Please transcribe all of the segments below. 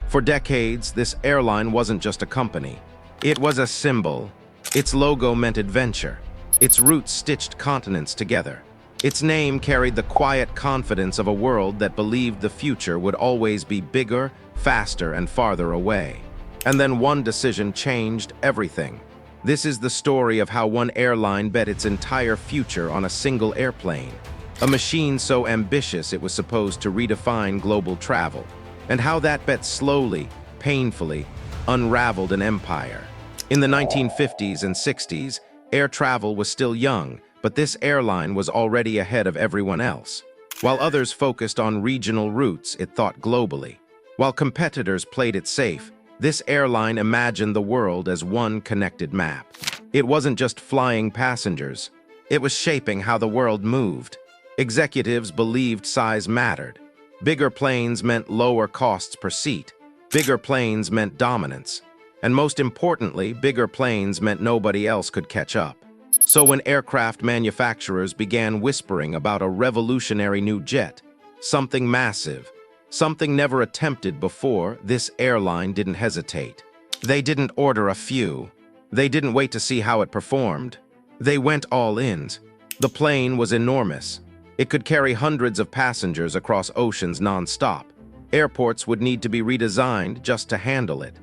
For decades, this airline wasn't just a company. It was a symbol. Its logo meant adventure. Its roots stitched continents together. Its name carried the quiet confidence of a world that believed the future would always be bigger, faster, and farther away. And then one decision changed everything. This is the story of how one airline bet its entire future on a single airplane, a machine so ambitious it was supposed to redefine global travel, and how that bet slowly, painfully, unraveled an empire. In the 1950s and 60s, air travel was still young, but this airline was already ahead of everyone else. While others focused on regional routes, it thought globally. While competitors played it safe, this airline imagined the world as one connected map. It wasn't just flying passengers. It was shaping how the world moved. Executives believed size mattered. Bigger planes meant lower costs per seat. Bigger planes meant dominance. And most importantly, bigger planes meant nobody else could catch up. So when aircraft manufacturers began whispering about a revolutionary new jet, something massive, something never attempted before, this airline didn't hesitate. They didn't order a few. They didn't wait to see how it performed. They went all in. The plane was enormous. It could carry hundreds of passengers across oceans non-stop. Airports would need to be redesigned just to handle it.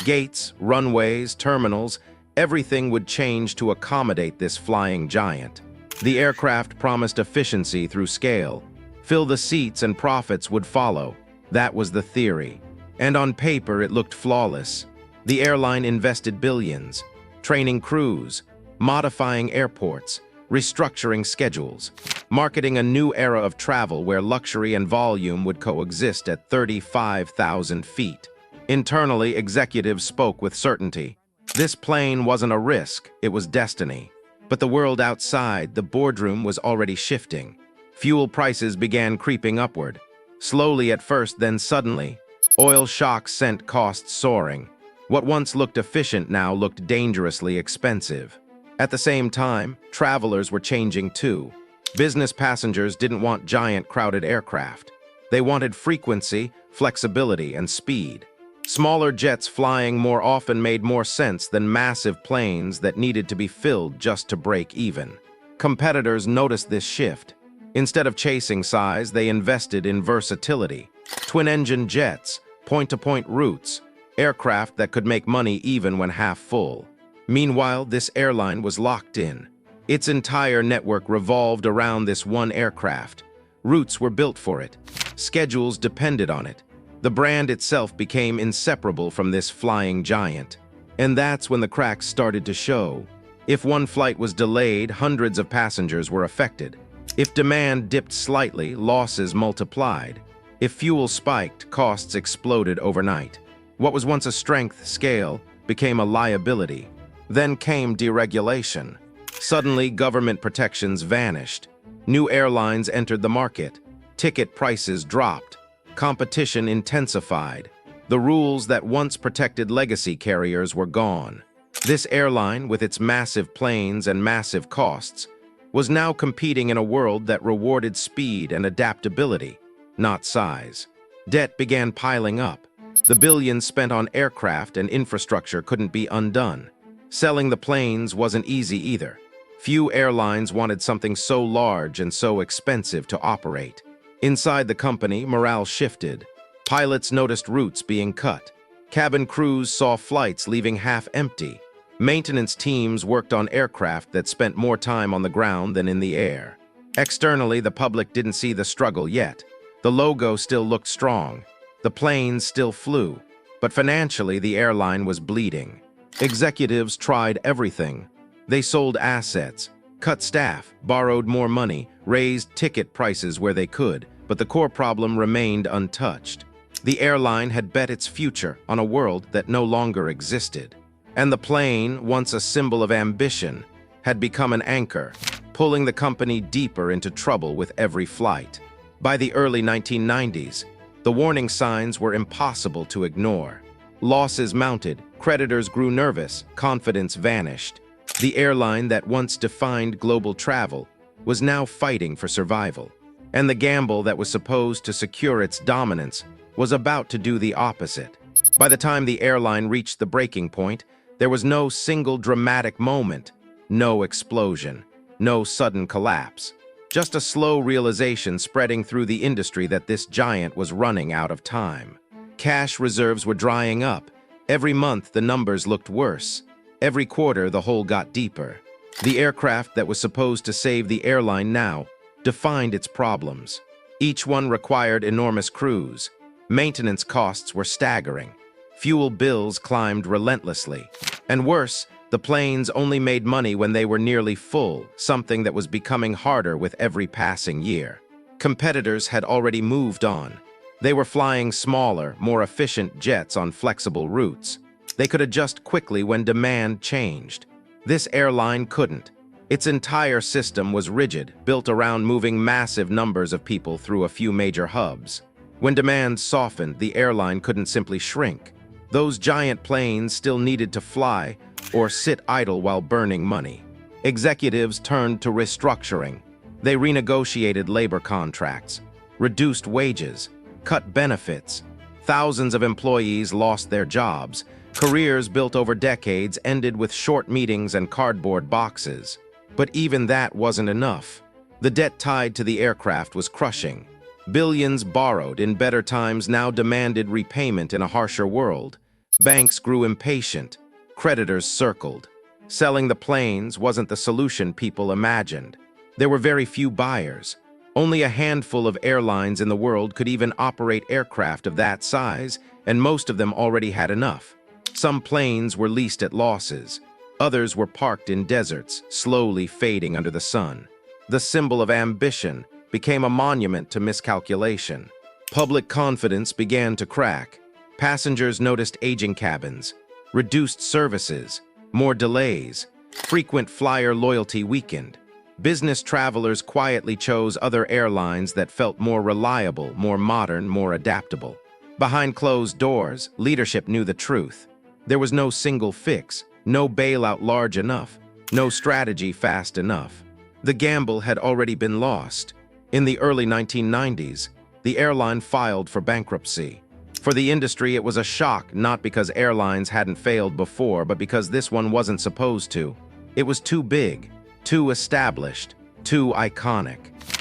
Gates, runways, terminals, everything would change to accommodate this flying giant. The aircraft promised efficiency through scale. Fill the seats and profits would follow. That was the theory. And on paper, it looked flawless. The airline invested billions, training crews, modifying airports, restructuring schedules, marketing a new era of travel where luxury and volume would coexist at 35,000 feet. Internally, executives spoke with certainty. This plane wasn't a risk, it was destiny. But the world outside, the boardroom, was already shifting. Fuel prices began creeping upward. Slowly at first, then suddenly. Oil shocks sent costs soaring. What once looked efficient now looked dangerously expensive. At the same time, travelers were changing too. Business passengers didn't want giant crowded aircraft. They wanted frequency, flexibility, and speed. Smaller jets flying more often made more sense than massive planes that needed to be filled just to break even. Competitors noticed this shift. Instead of chasing size, they invested in versatility. Twin-engine jets, point-to-point routes, aircraft that could make money even when half full. Meanwhile, this airline was locked in. Its entire network revolved around this one aircraft. Routes were built for it. Schedules depended on it. The brand itself became inseparable from this flying giant. And that's when the cracks started to show. If one flight was delayed, hundreds of passengers were affected. If demand dipped slightly, losses multiplied. If fuel spiked, costs exploded overnight. What was once a strength, scale, became a liability. Then came deregulation. Suddenly, government protections vanished. New airlines entered the market. Ticket prices dropped. Competition intensified. The rules that once protected legacy carriers were gone. This airline, with its massive planes and massive costs, was now competing in a world that rewarded speed and adaptability, not size. Debt began piling up. The billions spent on aircraft and infrastructure couldn't be undone. Selling the planes wasn't easy either. Few airlines wanted something so large and so expensive to operate. Inside the company, morale shifted. Pilots noticed routes being cut. Cabin crews saw flights leaving half empty. Maintenance teams worked on aircraft that spent more time on the ground than in the air. Externally, the public didn't see the struggle yet. The logo still looked strong. The planes still flew. But financially, the airline was bleeding. Executives tried everything. They sold assets, cut staff, borrowed more money, raised ticket prices where they could, but the core problem remained untouched. The airline had bet its future on a world that no longer existed. And the plane, once a symbol of ambition, had become an anchor, pulling the company deeper into trouble with every flight. By the early 1990s, the warning signs were impossible to ignore. Losses mounted, creditors grew nervous, confidence vanished. The airline that once defined global travel was now fighting for survival. And the gamble that was supposed to secure its dominance was about to do the opposite. By the time the airline reached the breaking point, there was no single dramatic moment, no explosion, no sudden collapse. Just a slow realization spreading through the industry that this giant was running out of time. Cash reserves were drying up. Every month, the numbers looked worse. Every quarter, the hole got deeper. The aircraft that was supposed to save the airline now defined its problems. Each one required enormous crews. Maintenance costs were staggering. Fuel bills climbed relentlessly. And worse, the planes only made money when they were nearly full, something that was becoming harder with every passing year. Competitors had already moved on. They were flying smaller, more efficient jets on flexible routes. They could adjust quickly when demand changed. This airline couldn't. Its entire system was rigid, built around moving massive numbers of people through a few major hubs. When demand softened, the airline couldn't simply shrink. Those giant planes still needed to fly or sit idle while burning money. Executives turned to restructuring. They renegotiated labor contracts, reduced wages, cut benefits. Thousands of employees lost their jobs. Careers built over decades ended with short meetings and cardboard boxes. But even that wasn't enough. The debt tied to the aircraft was crushing. Billions borrowed in better times now demanded repayment in a harsher world. Banks grew impatient. Creditors circled. Selling the planes wasn't the solution people imagined. There were very few buyers. Only a handful of airlines in the world could even operate aircraft of that size, and most of them already had enough. Some planes were leased at losses. Others were parked in deserts, slowly fading under the sun. The symbol of ambition became a monument to miscalculation. Public confidence began to crack. Passengers noticed aging cabins, reduced services, more delays. Frequent flyer loyalty weakened. Business travelers quietly chose other airlines that felt more reliable, more modern, more adaptable. Behind closed doors, leadership knew the truth. There was no single fix, no bailout large enough, no strategy fast enough. The gamble had already been lost. In the early 1990s, the airline filed for bankruptcy. For the industry, it was a shock, not because airlines hadn't failed before, but because this one wasn't supposed to. It was too big, too established, too iconic.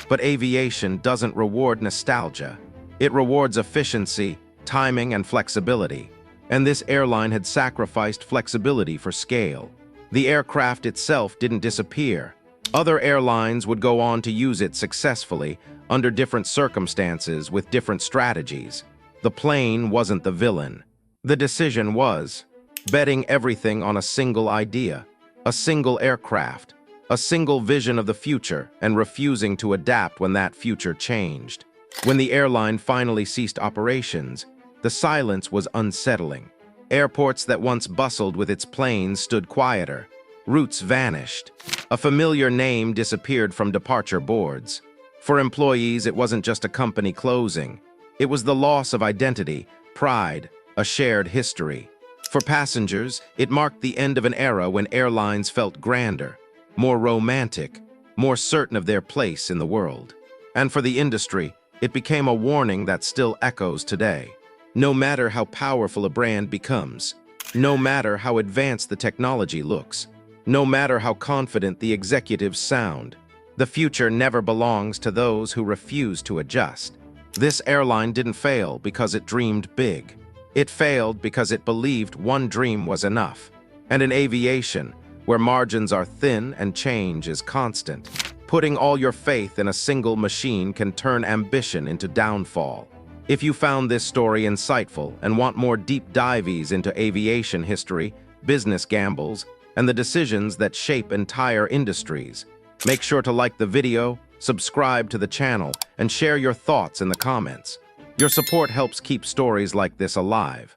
But aviation doesn't reward nostalgia. It rewards efficiency, timing, and flexibility. And this airline had sacrificed flexibility for scale. The aircraft itself didn't disappear. Other airlines would go on to use it successfully, under different circumstances, with different strategies. The plane wasn't the villain. The decision was betting everything on a single idea, a single aircraft, a single vision of the future, and refusing to adapt when that future changed. When the airline finally ceased operations, the silence was unsettling. Airports that once bustled with its planes stood quieter. Routes vanished. A familiar name disappeared from departure boards. For employees, it wasn't just a company closing. It was the loss of identity, pride, a shared history. For passengers, it marked the end of an era when airlines felt grander, more romantic, more certain of their place in the world. And for the industry, it became a warning that still echoes today. No matter how powerful a brand becomes, no matter how advanced the technology looks, no matter how confident the executives sound, the future never belongs to those who refuse to adjust. This airline didn't fail because it dreamed big. It failed because it believed one dream was enough. And in aviation, where margins are thin and change is constant, putting all your faith in a single machine can turn ambition into downfall. If you found this story insightful and want more deep dives into aviation history, business gambles, and the decisions that shape entire industries, make sure to like the video, subscribe to the channel, and share your thoughts in the comments. Your support helps keep stories like this alive.